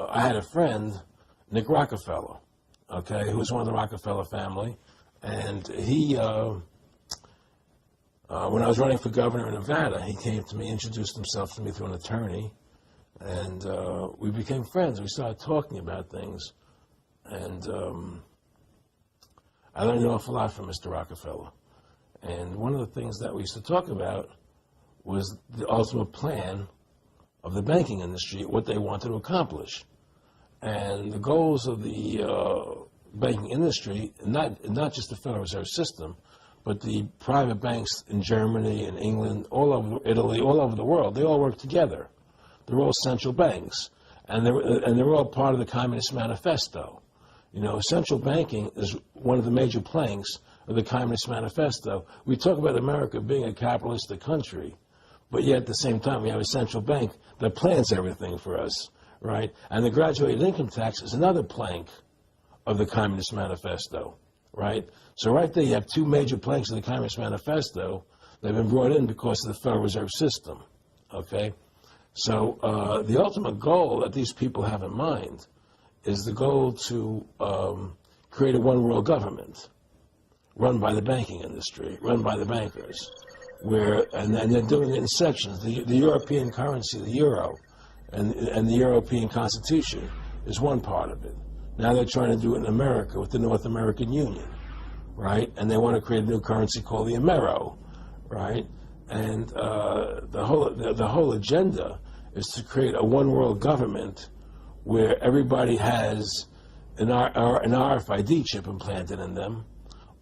I had a friend, Nick Rockefeller, okay, who was one of the Rockefeller family, and he, when I was running for governor in Nevada, he came to me, introduced himself to me through an attorney, and we became friends. We started talking about things, and I learned an awful lot from Mr. Rockefeller. And one of the things that we used to talk about was the ultimate plan of the banking industry, what they wanted to accomplish. And the goals of the banking industry, not just the Federal Reserve System, but the private banks in Germany and England, all over Italy, all over the world, they all work together. They're all central banks, and they're all part of the Communist Manifesto. You know, central banking is one of the major planks of the Communist Manifesto. We talk about America being a capitalistic country, but yet at the same time we have a central bank that plans everything for us, right? And the graduated income tax is another plank of the Communist Manifesto, right? So right there you have two major planks of the Communist Manifesto that have been brought in because of the Federal Reserve System, okay? So the ultimate goal that these people have in mind is the goal to create a one-world government run by the banking industry, run by the bankers, and they're doing it in sections. The European currency, the euro, and the European Constitution is one part of it. Now they're trying to do it in America with the North American Union, right? And they want to create a new currency called the Amero, right? And the whole agenda is to create a one-world government where everybody has an RFID chip implanted in them.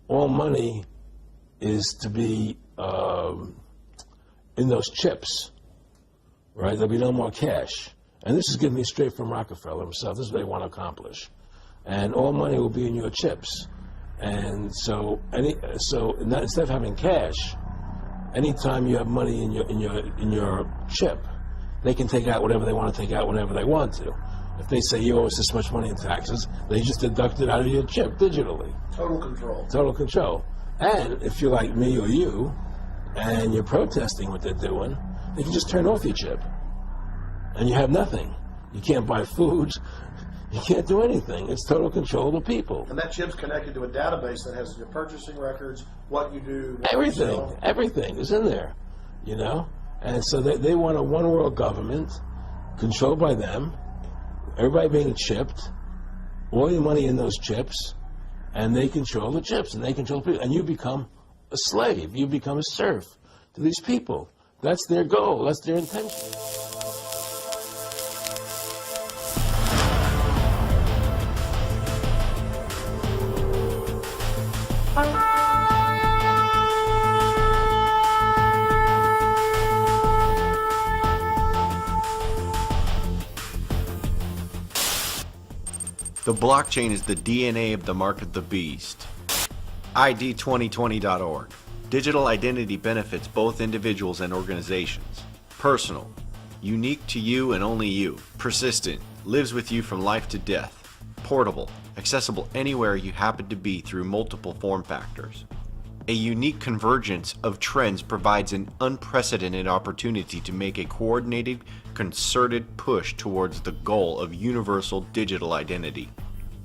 All money is to be in those chips, right? There'll be no more cash. And this is given me straight from Rockefeller himself. This is what they want to accomplish. And all money will be in your chips. And so instead of having cash, anytime you have money in your chip, they can take out whatever they want to take out whenever they want to. If they say you owe us this much money in taxes, they just deduct it out of your chip digitally. Total control. Total control. And if you're like me or you, and you're protesting what they're doing, they can just turn off your chip. And you have nothing. You can't buy food. You can't do anything. It's total control of the people. And that chip's connected to a database that has your purchasing records, what you do. Everything. Everything is in there, you know? And so they want a one-world government controlled by them, everybody being chipped, all your money in those chips, and they control the chips, and they control people. And you become a slave. You become a serf to these people. That's their goal. That's their intention. The blockchain is the DNA of the mark of the beast. ID2020.org. Digital identity benefits both individuals and organizations. Personal. Unique to you and only you. Persistent. Lives with you from life to death. Portable. Accessible anywhere you happen to be through multiple form factors. A unique convergence of trends provides an unprecedented opportunity to make a coordinated, concerted push towards the goal of universal digital identity.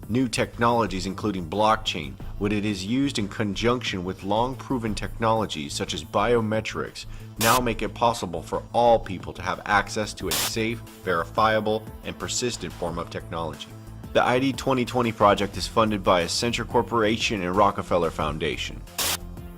New technologies including blockchain, when it is used in conjunction with long-proven technologies such as biometrics, now make it possible for all people to have access to a safe, verifiable, and persistent form of technology. The ID 2020 project is funded by Accenture Corporation and Rockefeller Foundation.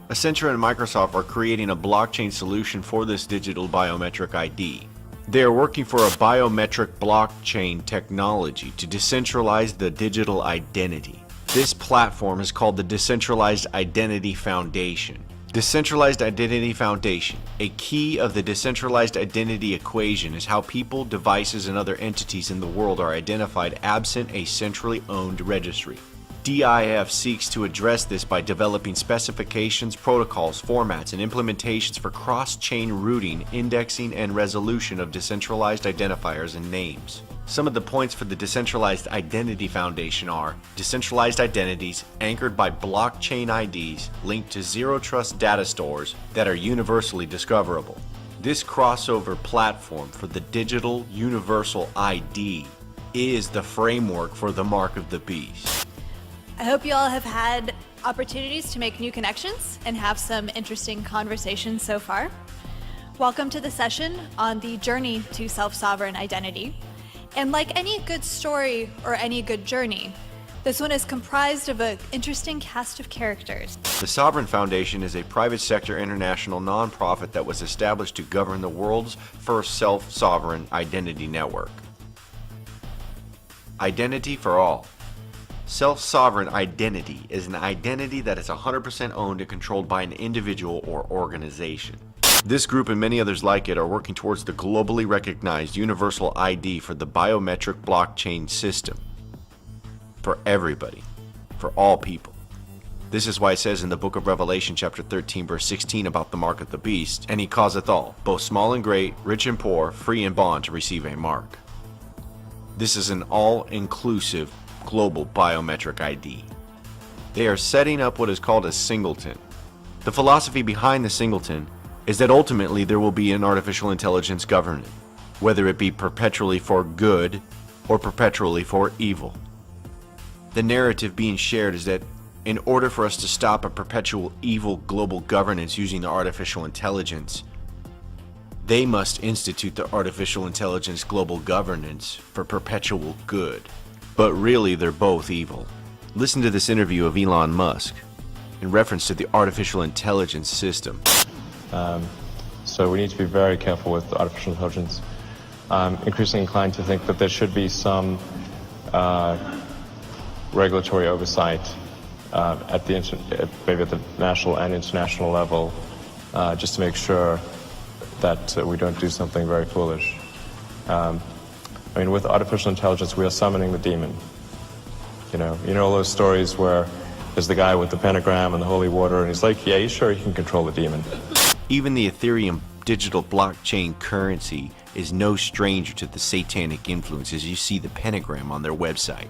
Accenture and Microsoft are creating a blockchain solution for this digital biometric ID. They are working for a biometric blockchain technology to decentralize the digital identity. This platform is called the Decentralized Identity Foundation. Decentralized Identity Foundation. A key of the decentralized identity equation is how people, devices, and other entities in the world are identified absent a centrally owned registry. DIF seeks to address this by developing specifications, protocols, formats, and implementations for cross-chain routing, indexing, and resolution of decentralized identifiers and names. Some of the points for the Decentralized Identity Foundation are decentralized identities anchored by blockchain IDs linked to zero-trust data stores that are universally discoverable. This crossover platform for the digital universal ID is the framework for the mark of the beast. I hope you all have had opportunities to make new connections and have some interesting conversations so far. Welcome to the session on the journey to self-sovereign identity. And like any good story or any good journey, this one is comprised of an interesting cast of characters. The Sovereign Foundation is a private sector international nonprofit that was established to govern the world's first self-sovereign identity network. Identity for all. Self-sovereign identity is an identity that is 100% owned and controlled by an individual or organization. This group and many others like it are working towards the globally recognized universal ID for the biometric blockchain system. For everybody. For all people. This is why it says in the book of Revelation chapter 13 verse 16 about the mark of the beast, and he causeth all, both small and great, rich and poor, free and bond, to receive a mark. This is an all-inclusive global biometric ID. They are setting up what is called a singleton. The philosophy behind the singleton is that ultimately there will be an artificial intelligence government, whether it be perpetually for good or perpetually for evil. The narrative being shared is that in order for us to stop a perpetual evil global governance using the artificial intelligence, they must institute the artificial intelligence global governance for perpetual good. But really, they're both evil. Listen to this interview of Elon Musk in reference to the artificial intelligence system. So we need to be very careful with artificial intelligence. I'm increasingly inclined to think that there should be some regulatory oversight maybe at the national and international level, just to make sure that we don't do something very foolish. I mean, with artificial intelligence, we are summoning the demon. You know all those stories where there's the guy with the pentagram and the holy water, and he's like, yeah, he's sure he can control the demon. Even the Ethereum digital blockchain currency is no stranger to the satanic influences. You see the pentagram on their website.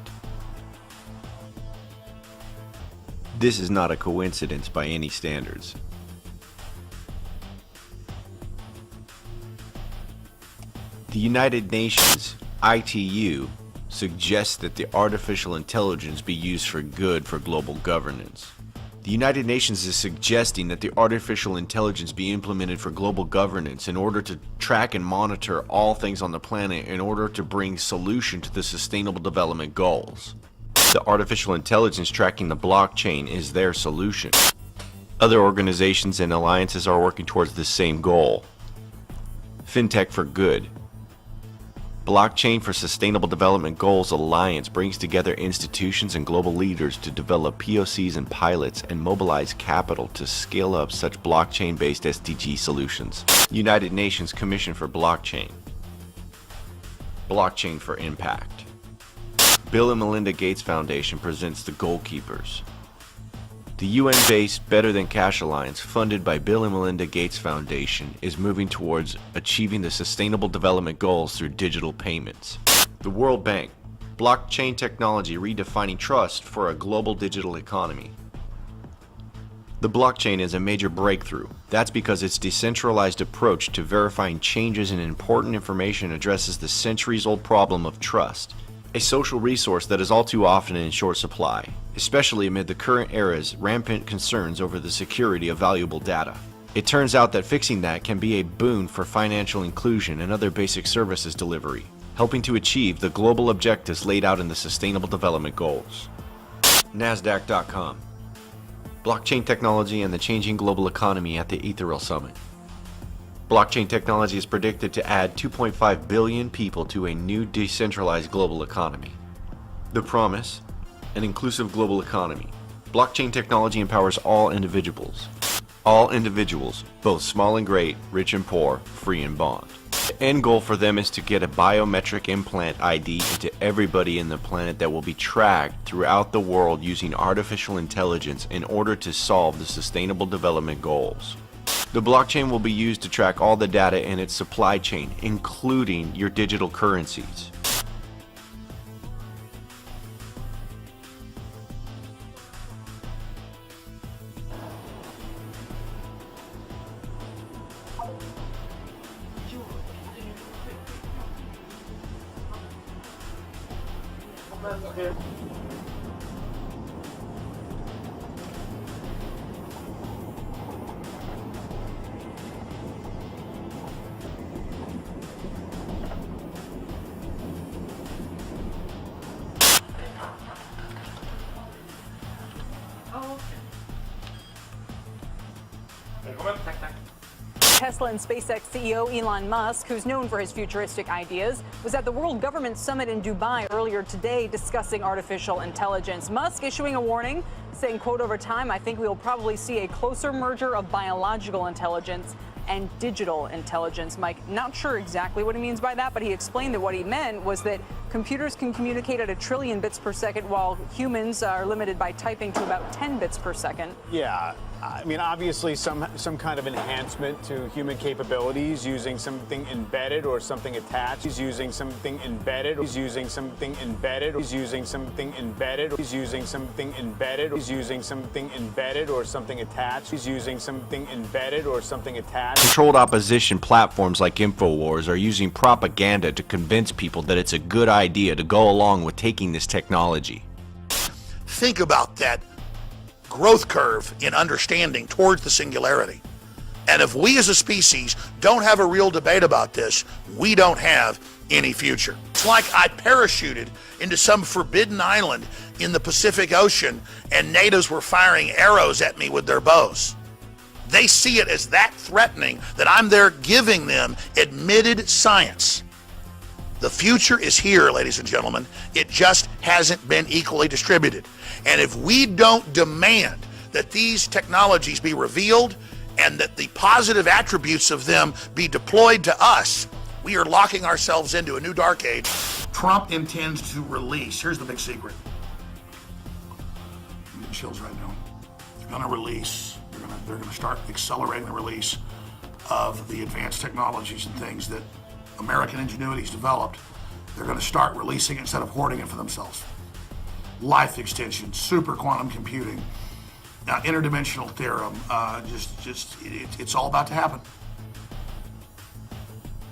This is not a coincidence by any standards. The United Nations, ITU, suggests that the artificial intelligence be used for good for global governance. The United Nations is suggesting that the artificial intelligence be implemented for global governance in order to track and monitor all things on the planet in order to bring solution to the Sustainable Development Goals. The artificial intelligence tracking the blockchain is their solution. Other organizations and alliances are working towards the same goal. FinTech for Good. Blockchain for Sustainable Development Goals Alliance brings together institutions and global leaders to develop POCs and pilots and mobilize capital to scale up such blockchain-based SDG solutions. United Nations Commission for Blockchain. Blockchain for Impact. Bill and Melinda Gates Foundation presents the Goalkeepers. The UN-based Better Than Cash Alliance, funded by Bill and Melinda Gates Foundation, is moving towards achieving the Sustainable Development Goals through digital payments. The World Bank, blockchain technology redefining trust for a global digital economy. The blockchain is a major breakthrough. That's because its decentralized approach to verifying changes in important information addresses the centuries-old problem of trust, a social resource that is all too often in short supply, especially amid the current era's rampant concerns over the security of valuable data. It turns out that fixing that can be a boon for financial inclusion and other basic services delivery, helping to achieve the global objectives laid out in the Sustainable Development Goals. NASDAQ.com. Blockchain technology and the changing global economy at the Ethereal Summit. Blockchain technology is predicted to add 2.5 billion people to a new decentralized global economy. The promise: an inclusive global economy. Blockchain technology empowers all individuals. All individuals, both small and great, rich and poor, free and bond. The end goal for them is to get a biometric implant ID into everybody in the planet that will be tracked throughout the world using artificial intelligence in order to solve the Sustainable Development Goals. The blockchain will be used to track all the data in its supply chain, including your digital currencies. Tesla and SpaceX CEO Elon Musk, who's known for his futuristic ideas, was at the World Government Summit in Dubai earlier today discussing artificial intelligence. Musk issuing a warning, saying, quote, over time, I think we will probably see a closer merger of biological intelligence and digital intelligence. Mike, not sure exactly what he means by that, but he explained that what he meant was that computers can communicate at 1 trillion bits per second, while humans are limited by typing to about 10 bits per second. Yeah, I mean, obviously some kind of enhancement to human capabilities using something embedded or something attached. He's using something embedded. He's using something embedded. He's using something embedded. He's using something embedded. He's using something embedded or something attached. He's using something embedded or something attached. Controlled opposition platforms like InfoWars are using propaganda to convince people that it's a good idea to go along with taking this technology. Think about that growth curve in understanding towards the singularity. And if we as a species don't have a real debate about this, we don't have any future. It's like I parachuted into some forbidden island in the Pacific Ocean and natives were firing arrows at me with their bows. They see it as that threatening that I'm there giving them admitted science. The future is here, ladies and gentlemen. It just hasn't been equally distributed. And if we don't demand that these technologies be revealed and that the positive attributes of them be deployed to us, we are locking ourselves into a new dark age. Trump intends to release, here's the big secret. I'm getting chills right now. They're going to release, they're going to start accelerating the release of the advanced technologies and things that American ingenuity's developed. They're going to start releasing it instead of hoarding it for themselves. Life extension, super quantum computing, interdimensional theorem, it's all about to happen.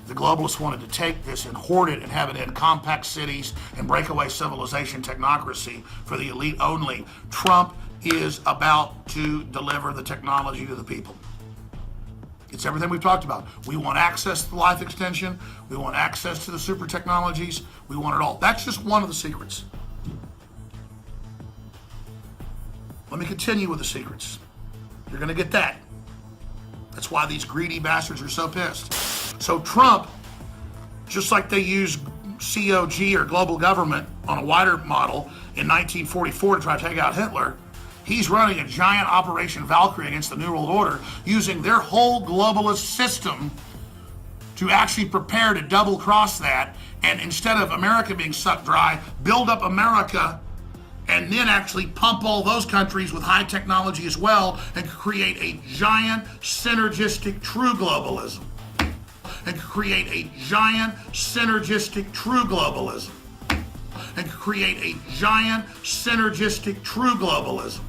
The globalists wanted to take this and hoard it and have it in compact cities and breakaway civilization technocracy for the elite only. Trump is about to deliver the technology to the people. It's everything we've talked about. We want access to life extension. We want access to the super technologies. We want it all. That's just one of the secrets. Let me continue with the secrets. You're going to get that. That's why these greedy bastards are so pissed. So Trump, just like they used COG or global government on a wider model in 1944 to try to take out Hitler, he's running a giant Operation Valkyrie against the New World Order, using their whole globalist system to actually prepare to double-cross that, and instead of America being sucked dry, build up America and then actually pump all those countries with high technology as well and create a giant synergistic true globalism. And create a giant synergistic true globalism. And create a giant synergistic true globalism.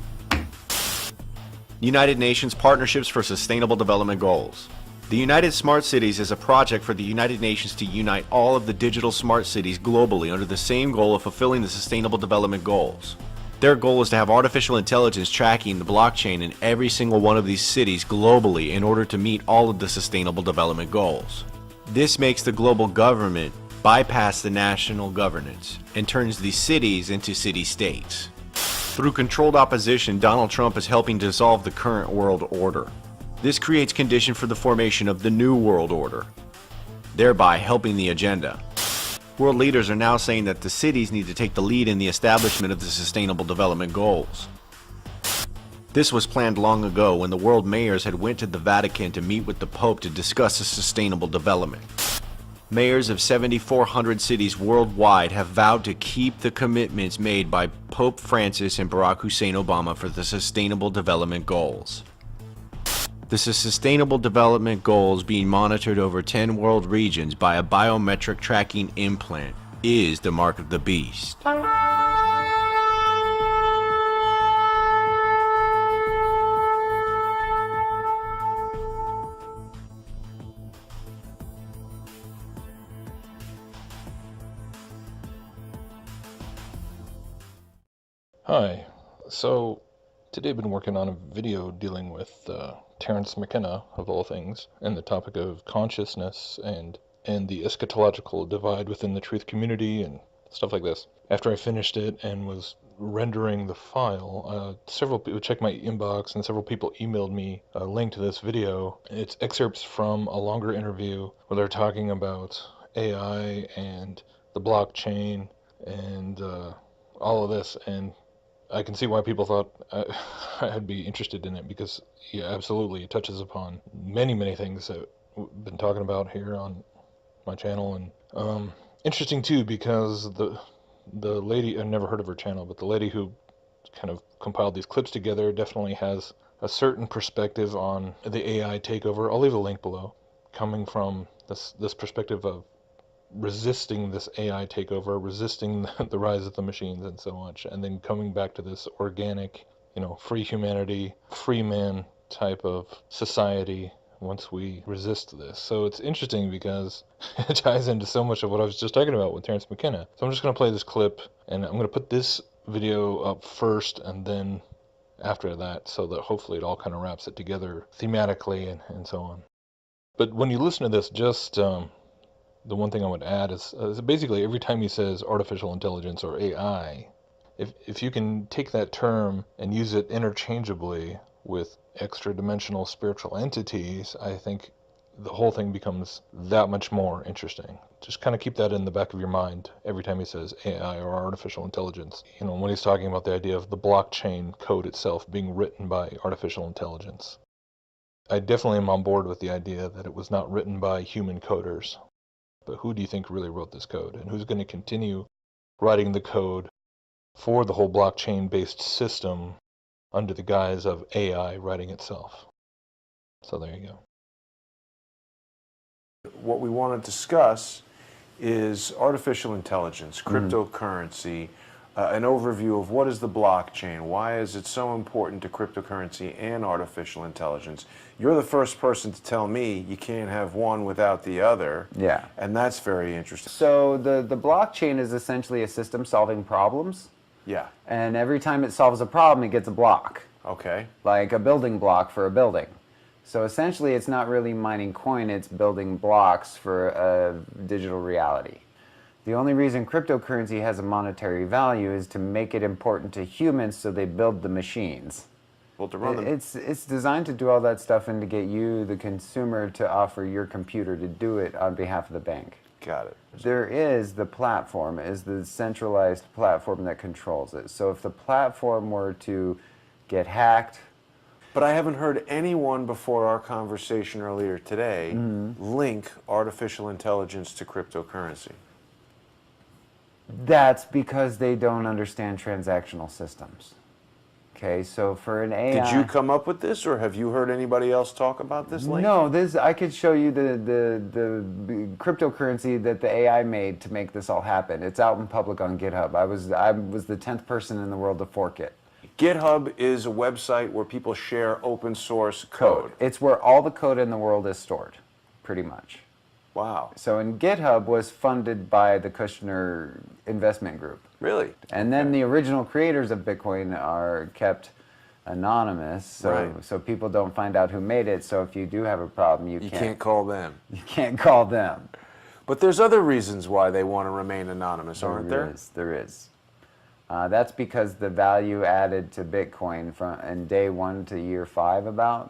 United Nations Partnerships for Sustainable Development Goals. The United Smart Cities is a project for the United Nations to unite all of the digital smart cities globally under the same goal of fulfilling the Sustainable Development Goals. Their goal is to have artificial intelligence tracking the blockchain in every single one of these cities globally in order to meet all of the Sustainable Development Goals. This makes the global government bypass the national governance and turns these cities into city-states. Through controlled opposition, Donald Trump is helping dissolve the current world order. This creates condition for the formation of the new world order, thereby helping the agenda. World leaders are now saying that the cities need to take the lead in the establishment of the Sustainable Development Goals. This was planned long ago when the world mayors had went to the Vatican to meet with the Pope to discuss the sustainable development. Mayors of 7,400 cities worldwide have vowed to keep the commitments made by Pope Francis and Barack Hussein Obama for the Sustainable Development Goals. The Sustainable Development Goals, being monitored over 10 world regions by a biometric tracking implant, is the mark of the beast. Hi. So today I've been working on a video dealing with Terence McKenna, of all things, and the topic of consciousness and the eschatological divide within the truth community and stuff like this. After I finished it and was rendering the file, several people checked my inbox and several people emailed me a link to this video. It's excerpts from a longer interview where they're talking about AI and the blockchain and all of this, and I can see why people thought I'd be interested in it, because yeah, absolutely, it touches upon many, many things that we've been talking about here on my channel. And interesting too, because the lady, I've never heard of her channel, but the lady who kind of compiled these clips together definitely has a certain perspective on the AI takeover. I'll leave a link below, coming from this perspective of resisting this AI takeover, resisting the rise of the machines and so much, and then coming back to this organic, free humanity, free man type of society once we resist this. So it's interesting because it ties into so much of what I was just talking about with Terence McKenna. So I'm just going to play this clip, and I'm going to put this video up first and then after that, so that hopefully it all kind of wraps it together thematically and so on. But when you listen to this, just the one thing I would add is basically every time he says artificial intelligence or AI, if you can take that term and use it interchangeably with extra-dimensional spiritual entities, I think the whole thing becomes that much more interesting. Just kind of keep that in the back of your mind every time he says AI or artificial intelligence. When he's talking about the idea of the blockchain code itself being written by artificial intelligence. I definitely am on board with the idea that it was not written by human coders. But who do you think really wrote this code? And who's going to continue writing the code for the whole blockchain-based system under the guise of AI writing itself? So there you go. What we want to discuss is artificial intelligence, cryptocurrency, an overview of what is the blockchain, why is it so important to cryptocurrency and artificial intelligence. You're the first person to tell me you can't have one without the other. Yeah. And that's very interesting. So the blockchain is essentially a system solving problems. Yeah. And every time it solves a problem, it gets a block. Okay. Like a building block for a building. So essentially it's not really mining coin, it's building blocks for a digital reality. The only reason cryptocurrency has a monetary value is to make it important to humans, so they build the machines. Well, to run them. It's designed to do all that stuff and to get you, the consumer, to offer your computer to do it on behalf of the bank. Got it. There is the platform, is the centralized platform that controls it. So if the platform were to get hacked. But I haven't heard anyone before our conversation earlier today link artificial intelligence to cryptocurrency. That's because they don't understand transactional systems. Okay, so for an AI... Did you come up with this, or have you heard anybody else talk about this link? No, I could show you the cryptocurrency that the AI made to make this all happen. It's out in public on GitHub. I was the 10th person in the world to fork it. GitHub is a website where people share open source code. It's where all the code in the world is stored, pretty much. Wow. So and GitHub was funded by the Kushner investment group. Really? And then the original creators of Bitcoin are kept anonymous, so people don't find out who made it. So if you do have a problem, you can't call them. You can't call them. But there's other reasons why they want to remain anonymous, aren't there? There is. That's because the value added to Bitcoin in day 1 to year 5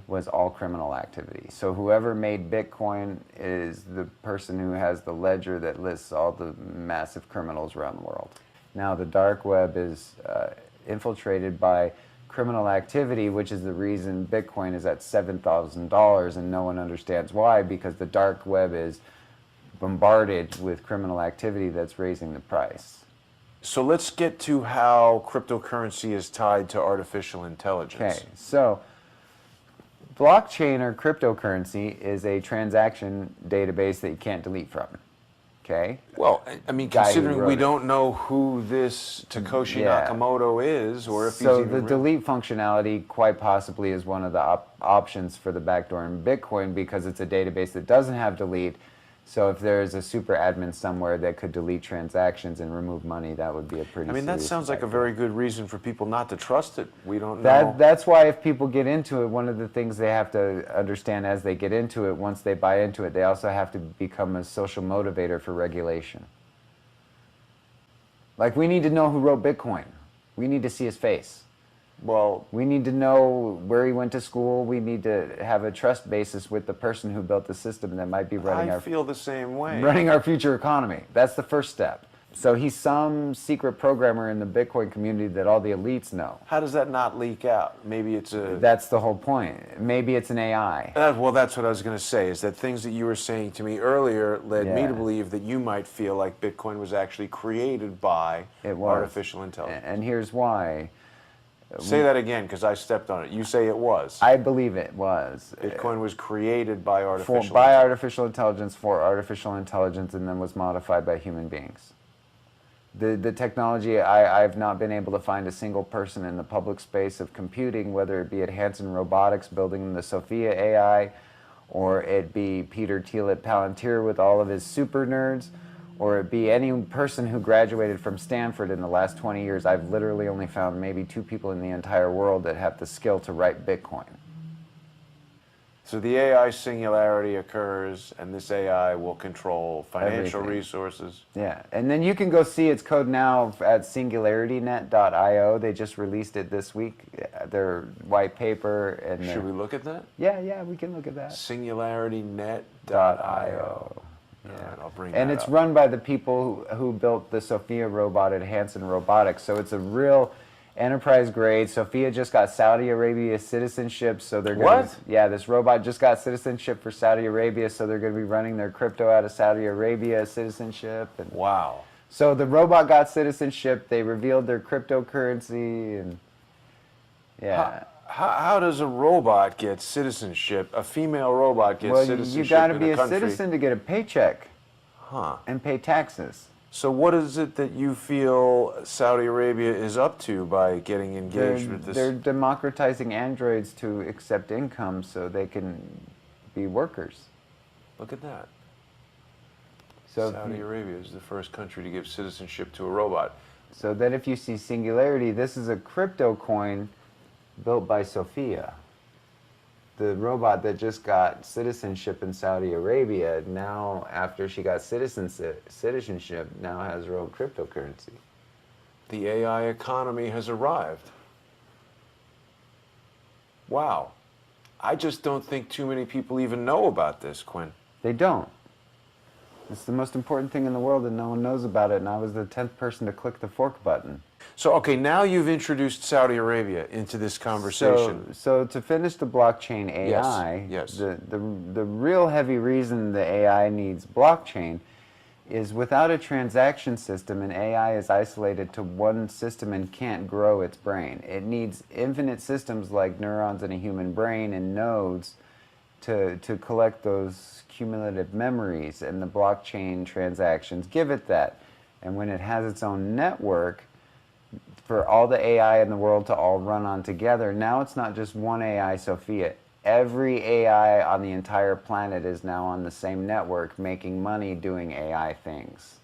was all criminal activity. So whoever made Bitcoin is the person who has the ledger that lists all the massive criminals around the world. Now the dark web is infiltrated by criminal activity, which is the reason Bitcoin is at $7,000 and no one understands why, because the dark web is bombarded with criminal activity that's raising the price. So let's get to how cryptocurrency is tied to artificial intelligence. Okay, so blockchain or cryptocurrency is a transaction database that you can't delete from. Okay? Well, I mean, considering we don't know who this Satoshi Nakamoto is, or if he's even So the delete functionality quite possibly is one of the options for the backdoor in Bitcoin, because it's a database that doesn't have delete, So if there's a super admin somewhere that could delete transactions and remove money, that would be a pretty I mean, that serious sounds like a factor. very good reason for people not to trust it. We don't know. That's why if people get into it, one of the things they have to understand as they get into it, once they buy into it, they also have to become a social motivator for regulation. Like, we need to know who wrote Bitcoin. We need to see his face. Well, We need to know where he went to school. We need to have a trust basis with the person who built the system that might be running I feel the same way. our future economy. That's the first step. So he's some secret programmer in the Bitcoin community that all the elites know. How does that not leak out? Maybe it's a... That's the whole point. Maybe it's an AI. Well, that's what I was going to say, is that things that you were saying to me earlier led me to believe that you might feel like Bitcoin was actually created by artificial intelligence. And here's why. Say that again, because I stepped on it. You say it was. I believe it was. Bitcoin was created by artificial by artificial intelligence, for artificial intelligence, and then was modified by human beings. The technology, I've not been able to find a single person in the public space of computing, whether it be at Hanson Robotics building the Sophia AI, or it be Peter Thiel at Palantir with all of his super nerds, or it be any person who graduated from Stanford in the last 20 years. I've literally only found maybe 2 people in the entire world that have the skill to write Bitcoin. So the AI singularity occurs, and this AI will control financial Everything. resources. Yeah, and then you can go see its code now at singularitynet.io. They just released it this week, their white paper. And Should we look at that? Yeah, we can look at that. Singularitynet.io. Yeah. All right, I'll bring And that it's up. run by the people who built the Sophia robot at Hanson Robotics. So it's a real enterprise grade. Sophia just got Saudi Arabia citizenship, so they're going What? Yeah, this robot just got citizenship for Saudi Arabia, so they're going to be running their crypto out of Saudi Arabia citizenship. And Wow. so the robot got citizenship. They revealed their cryptocurrency, and yeah. How does a robot get citizenship? A female robot gets Well, citizenship you got to in be a country? citizen to get a paycheck Huh. and pay taxes. So what is it that you feel Saudi Arabia is up to by getting engaged with this? They're democratizing androids to accept income so they can be workers. Look at that. So Saudi Arabia is the first country to give citizenship to a robot. So then if you see Singularity, this is a crypto coin built by Sophia. The robot that just got citizenship in Saudi Arabia, now after she got citizenship, now has her own cryptocurrency. The AI economy has arrived. Wow. I just don't think too many people even know about this, Quinn. They don't. It's the most important thing in the world and no one knows about it, and I was the 10th person to click the fork button. So, okay, now you've introduced Saudi Arabia into this conversation. So to finish the blockchain AI, yes. The real heavy reason the AI needs blockchain is without a transaction system, an AI is isolated to one system and can't grow its brain. It needs infinite systems like neurons in a human brain and nodes to collect those cumulative memories, and the blockchain transactions give it that. And when it has its own network, for all the AI in the world to all run on together, now it's not just one AI, Sophia. Every AI on the entire planet is now on the same network making money doing AI things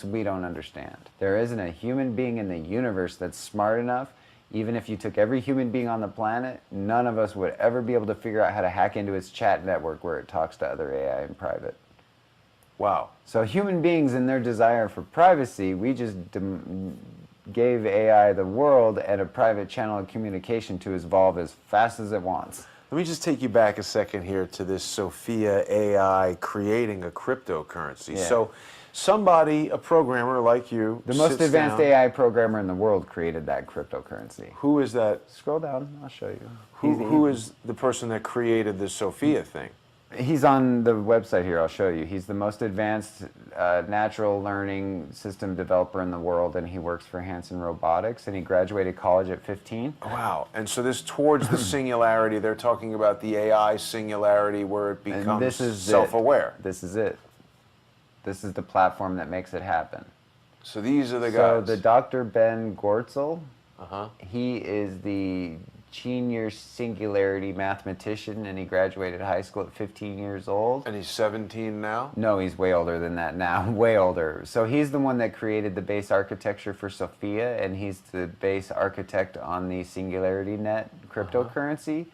we don't understand. There isn't a human being in the universe that's smart enough. Even if you took every human being on the planet, none of us would ever be able to figure out how to hack into its chat network where it talks to other AI in private. Wow. So human beings in their desire for privacy, we just gave AI the world and a private channel of communication to evolve as fast as it wants. Let me just take you back a second here to this Sophia AI creating a cryptocurrency. Yeah. So somebody, a programmer like you, The most sits advanced down. AI programmer in the world created that cryptocurrency. Who is that? Scroll down, I'll show you. Who is the person that created the Sophia thing? He's on the website here, I'll show you. He's the most advanced natural learning system developer in the world, and he works for Hanson Robotics, and he graduated college at 15. Wow. And so this towards the singularity, they're talking about the AI singularity where it And becomes this is self-aware. This is it. This is the platform that makes it happen. So these are the So guys. the Dr. Ben Gortzel, Uh-huh. he is the ingenious singularity mathematician, and he graduated high school at 15 years old. And he's 17 now? No, he's way older than that now, way older. So he's the one that created the base architecture for Sophia, and he's the base architect on the Singularity Net cryptocurrency.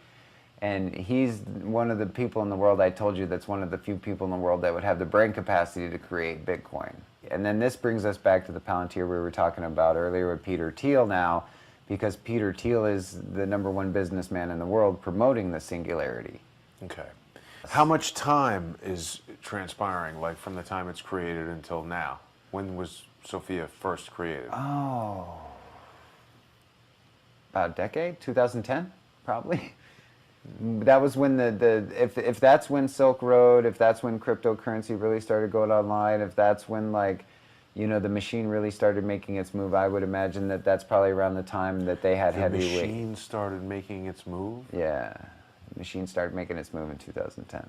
And he's one of the people in the world, I told you, that's one of the few people in the world that would have the brain capacity to create Bitcoin. And then this brings us back to the Palantir we were talking about earlier with Peter Thiel now, because Peter Thiel is the #1 businessman in the world promoting the Singularity. Okay. How much time is transpiring, like from the time it's created until now? When was Sophia first created? Oh, about a decade, 2010, probably. That was when if that's when Silk Road, if that's when cryptocurrency really started going online, if that's when, like, you know, the machine really started making its move, I would imagine that that's probably around the time that they had heavyweight. The machine started making its move? Yeah, the machine started making its move in 2010.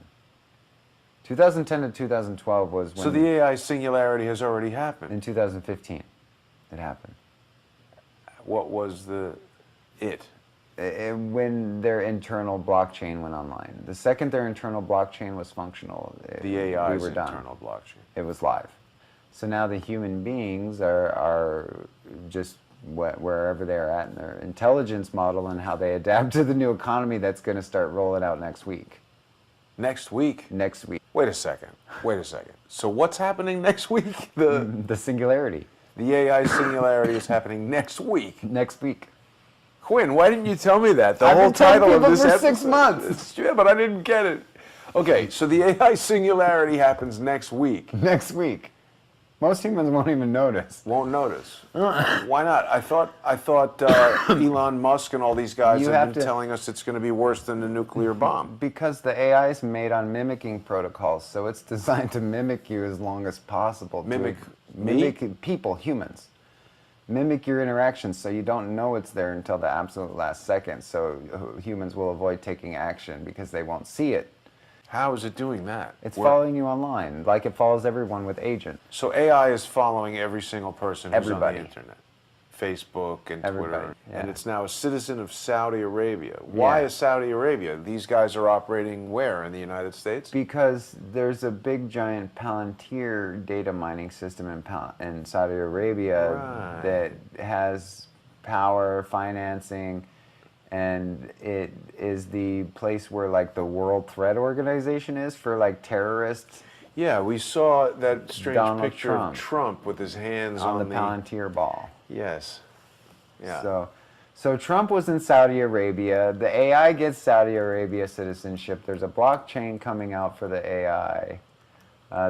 2010 to 2012 was when... So the AI singularity has already happened? In 2015, it happened. What was when their internal blockchain went online. The second their internal blockchain was functional, the AI's we were done. internal blockchain. It was live. So now the human beings are just wherever they're at in their intelligence model and how they adapt to the new economy that's going to start rolling out next week. Next week? Next week. Wait a second. So what's happening next week? The Singularity. The AI singularity is happening next week. Next week. Quinn, why didn't you tell me that? I've Whole been telling title of people this for episode. 6 months. Yeah, but I didn't get it. Okay, so the AI singularity happens next week. Next week. Most humans won't even notice. Won't notice. Why not? I thought Elon Musk and all these guys have been telling us it's going to be worse than the nuclear bomb. Because the AI is made on mimicking protocols, so it's designed to mimic you as long as possible. Mimic people, humans. Mimic your interactions so you don't know it's there until the absolute last second, so humans will avoid taking action because they won't see it. How is it doing that? It's following you online, like it follows everyone with Agent. So AI is following every single person who's on the Everybody. internet. Facebook and Everybody, Twitter. yeah. And it's now a citizen of Saudi Arabia. Why is Saudi Arabia? These guys are operating where? In the United States? Because there's a big giant Palantir data mining system in Saudi Arabia that has power, financing, and it is the place where, like, the World Threat Organization is for, like, terrorists. Yeah, we saw that strange Donald picture of Trump with his hands on the the Palantir ball. Yes. Yeah. So Trump was in Saudi Arabia. The AI gets Saudi Arabia citizenship. There's a blockchain coming out for the AI.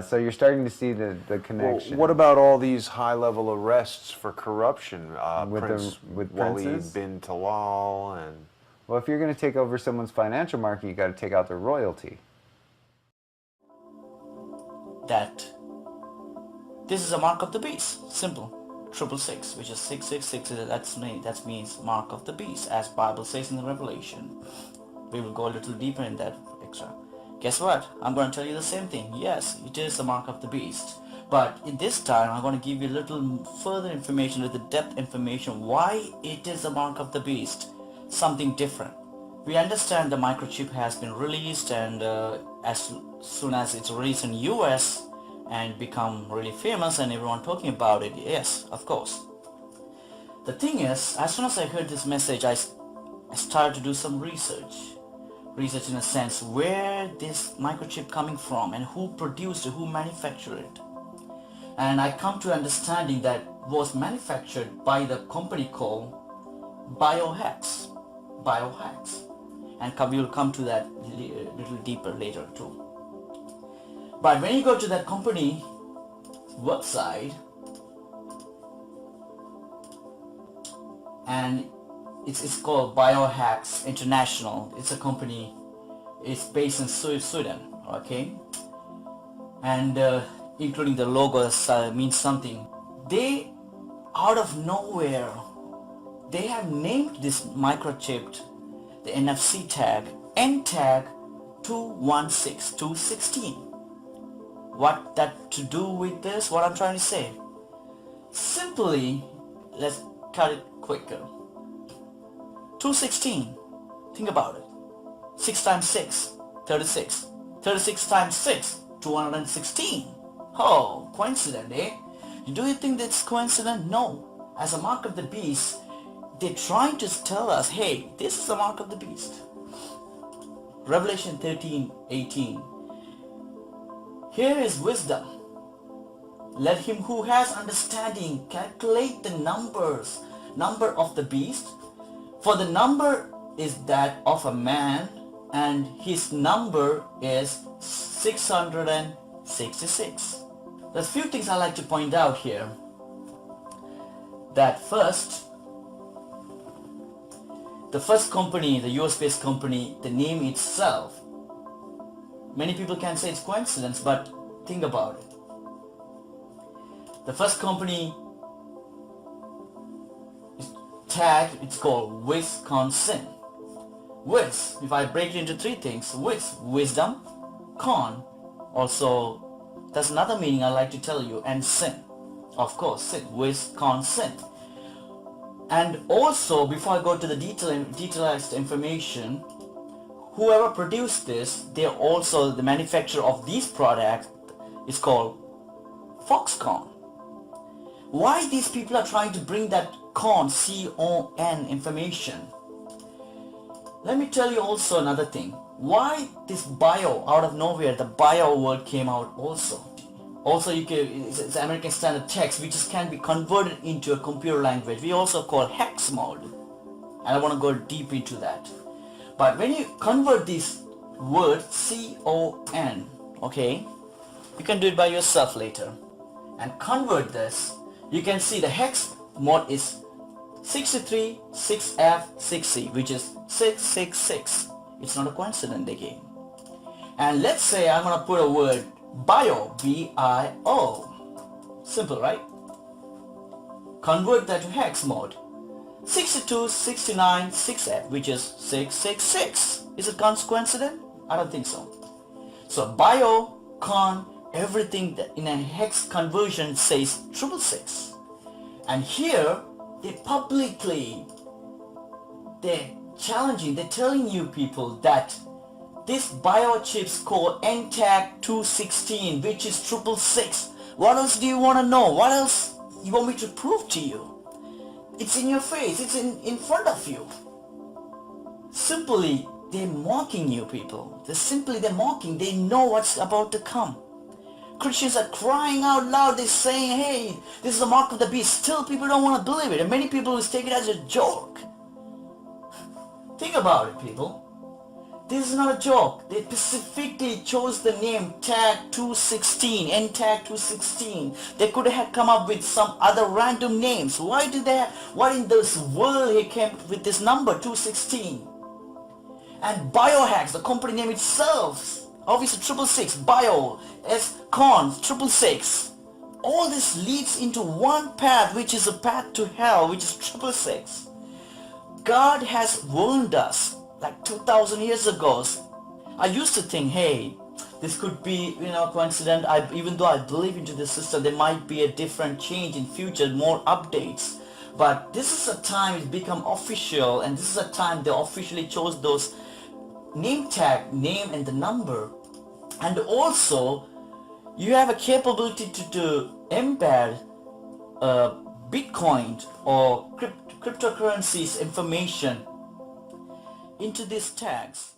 So you're starting to see the connection. Well, what about all these high-level arrests for corruption? With Walid princes? bin Talal and... Well, if you're going to take over someone's financial market, you got to take out their royalty. That this is a mark of the beast. Simple. 666, which is 666. That means mark of the beast, as Bible says in the Revelation. We will go a little deeper in that extra. Guess what? I'm going to tell you the same thing. Yes, it is the mark of the beast. But in this time, I'm going to give you a little further information, with the depth information, why it is the mark of the beast. Something different. We understand the microchip has been released, and as soon as it's released in US and become really famous and everyone talking about it, yes, of course. The thing is, as soon as I heard this message, I started to do some research in a sense, where this microchip coming from and who produced it, who manufactured it. And I come to understanding that it was manufactured by the company called Biohacks. And we will come to that a little deeper later too. But when you go to that company website, and it's called Biohacks International. It's a company. It's based in Sweden. Okay, and including the logo means something. They, out of nowhere, they have named this microchip, the NFC tag, N-tag 216216. What that to do with this? What I'm trying to say? Simply, let's cut it quicker. 216 Think about it. 6 times 6, 36. 36 times 6, 216. Oh, coincident, eh? Do you think that's coincident? No. As a mark of the beast, they're trying to tell us, hey, this is the mark of the beast. Revelation 13:18. Here is wisdom. Let him who has understanding calculate the number of the beast, for the number is that of a man, and his number is 666. There's a few things I like to point out here. That first, the first company, the US-based company, the name itself, many people can say it's coincidence, but think about it. The first company is tagged, it's called Wisconsin. Wis, if I break it into three things, wisdom, con, also, that's another meaning I like to tell you, and sin. Of course, sin, Wisconsin. And also, before I go to the detailized information, whoever produced this, they're also the manufacturer of these products is called Foxconn. Why these people are trying to bring that C-O-N information? Let me tell you also another thing. Why this bio, out of nowhere, the bio word came out also. Also, it's American Standard Text, which can be converted into a computer language. We also call hex mode. And I want to go deep into that. But when you convert this word C-O-N, okay, you can do it by yourself later. And convert this, you can see the hex mode is 63, 6F, 6C, which is 666. It's not a coincidence again. And let's say I'm going to put a word bio, B-I-O. Simple, right? Convert that to hex mode. 62, 69, 6F, which is 666. Is it coincident? I don't think so. So bio, con, everything that in a hex conversion says 666. And here, they're challenging, they're telling you people that this biochips called NTAG 216, which is 666. What else do you want to know? What else you want me to prove to you? It's in your face, it's in front of you. Simply, they're mocking you people. They're mocking, they know what's about to come. Christians are crying out loud, they're saying, hey, this is the mark of the beast. Still people don't want to believe it, and many people will take it as a joke. Think about it, people. This is not a joke. They specifically chose the name tag 216, NTAG 216. They could have come up with some other random names. What in this world he came up with this number 216? And Biohacks, the company name itself, obviously 666, Bio, Con, 666. All this leads into one path, which is a path to hell, which is 666. God has warned us like 2,000 years ago. I used to think, hey, this could be, coincident. Even though I believe into this system, there might be a different change in future, more updates. But this is a time it's become official, and this is a time they officially chose those name tag, name and the number. And also, you have a capability to embed Bitcoin or cryptocurrencies information into these tags.